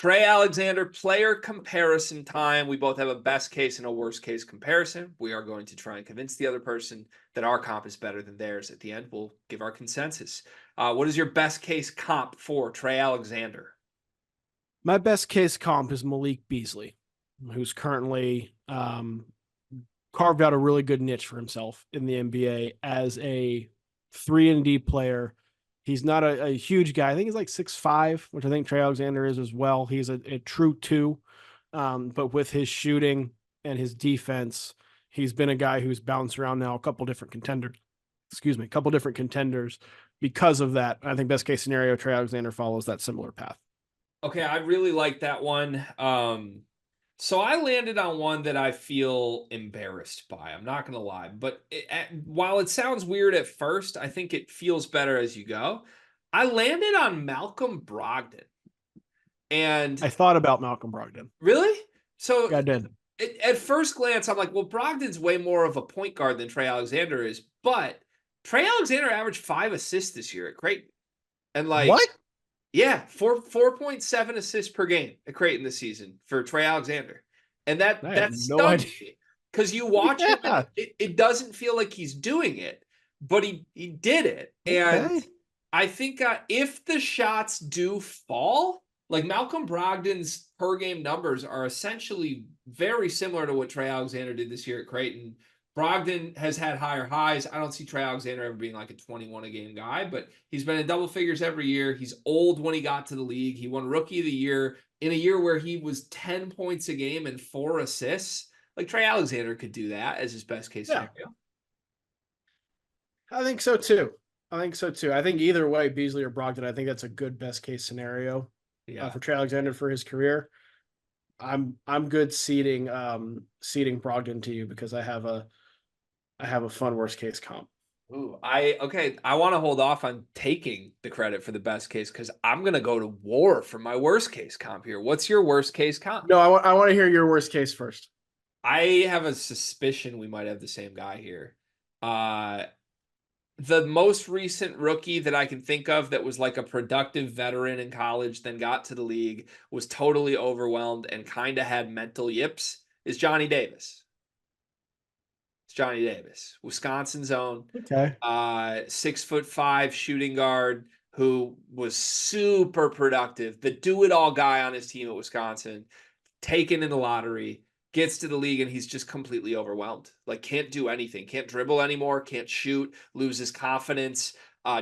Trey Alexander player comparison time. We both have a best case and a worst case comparison. We are going to try and convince the other person that our comp is better than theirs. At the end, we'll give our consensus. What is your best case comp for Trey Alexander? My best case comp is Malik Beasley, who's currently carved out a really good niche for himself in the NBA as a 3-and-D player. He's not a huge guy. I think he's like 6'5", which I think Trey Alexander is as well. He's a true 2. But with his shooting and his defense, he's been a guy who's bounced around now a couple different contenders. A couple different contenders because of that. I think best case scenario, Trey Alexander follows that similar path. Okay, I really like that one. So I landed on one that I feel embarrassed by. I'm not going to lie. But while it sounds weird at first, I think it feels better as you go. I landed on Malcolm Brogdon. And I thought about Malcolm Brogdon. Really? So I did. At first glance, I'm like, well, Brogdon's way more of a point guard than Trey Alexander is. But Trey Alexander averaged 5 assists this year at Creighton. And what? Yeah, 4.7 assists per game at Creighton this season for Trey Alexander. And that's no idea. Because you watch him, and it doesn't feel like he's doing it, but he did it. And I think if the shots do fall, like Malcolm Brogdon's per game numbers are essentially very similar to what Trey Alexander did this year at Creighton. Brogdon has had higher highs. I don't see Trey Alexander ever being like a 21-a-game guy, but he's been in double figures every year. He's old when he got to the league. He won Rookie of the Year in a year where he was 10 points a game and 4 assists. Like Trey Alexander could do that as his best case scenario. I think so too. I think either way, Beasley or Brogdon, I think that's a good best case scenario for Trey Alexander for his career. I'm good seeding Brogdon to you because I have a fun worst case comp. Ooh, I want to hold off on taking the credit for the best case because I'm going to go to war for my worst case comp here. What's your worst case comp? No, I want to hear your worst case first. I have a suspicion we might have the same guy here. The most recent rookie that I can think of that was like a productive veteran in college, then got to the league, was totally overwhelmed and kind of had mental yips is Johnny Davis. Johnny Davis, Wisconsin's own. Okay. 6'5" shooting guard who was super productive. The do-it-all guy on his team at Wisconsin, taken in the lottery, gets to the league, and he's just completely overwhelmed. Like, can't do anything. Can't dribble anymore. Can't shoot. Loses confidence.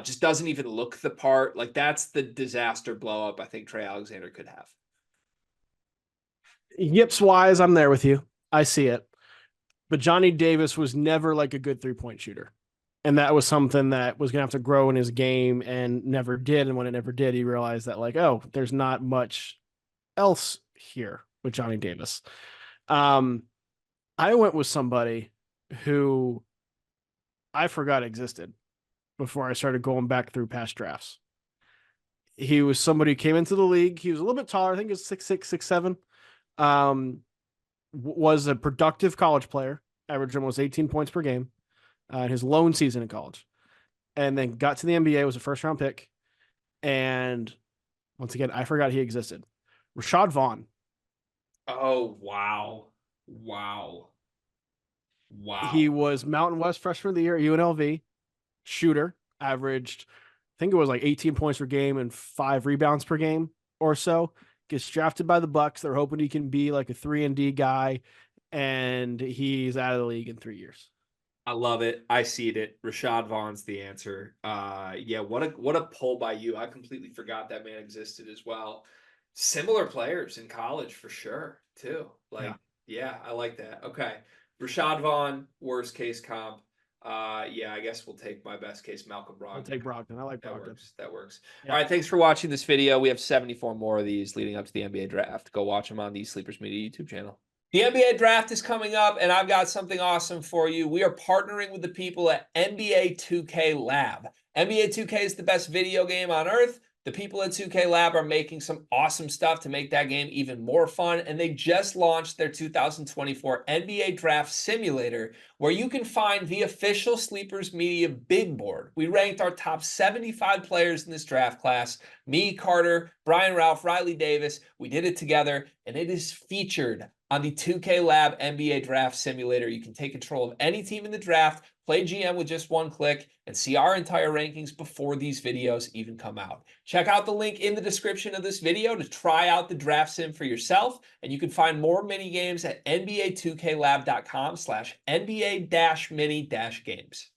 Just doesn't even look the part. Like, that's the disaster blow-up I think Trey Alexander could have. Yips-wise, I'm there with you. I see it. But Johnny Davis was never like a good 3-point shooter. And that was something that was going to have to grow in his game and never did. And when it never did, he realized that like, oh, there's not much else here with Johnny Davis. I went with somebody who I forgot existed before I started going back through past drafts. He was somebody who came into the league. He was a little bit taller. I think he was 6'6", 6'7". Was a productive college player, averaged almost 18 points per game in his lone season in college, and then got to the NBA, was a first-round pick, and once again, I forgot he existed. Rashad Vaughn. Oh, wow. He was Mountain West Freshman of the Year at UNLV, shooter, averaged, I think it was like 18 points per game and 5 rebounds per game or so. Gets drafted by the Bucks. They're hoping he can be like a 3-and-D guy, and he's out of the league in 3 years. I love it. I see it. Rashad Vaughn's the answer. Yeah, what a pull by you. I completely forgot that man existed as well. Similar players in college for sure, too. Yeah, I like that. Okay. Rashad Vaughn, worst case comp. Yeah, I guess we'll take my best case, Malcolm Brogdon. I'll take Brogdon. I like Brogdon. That works. Yeah. All right, thanks for watching this video. We have 74 more of these leading up to the NBA draft. Go watch them on the Sleepers Media YouTube channel. The NBA draft is coming up, and I've got something awesome for you. We are partnering with the people at NBA 2K Lab. NBA 2K is the best video game on earth. The people at 2K Lab are making some awesome stuff to make that game even more fun, and they just launched their 2024 NBA Draft Simulator, where you can find the official Sleepers Media big board. We ranked our top 75 players in this draft class. Me, Carter, Brian Ralph, Riley Davis. We did it together, and it is featured on the 2K Lab NBA Draft Simulator. You can take control of any team in the draft, play GM with just one click, and see our entire rankings before these videos even come out. Check out the link in the description of this video to try out the draft sim for yourself, and you can find more mini games at NBA2KLab.com/NBA-mini-games.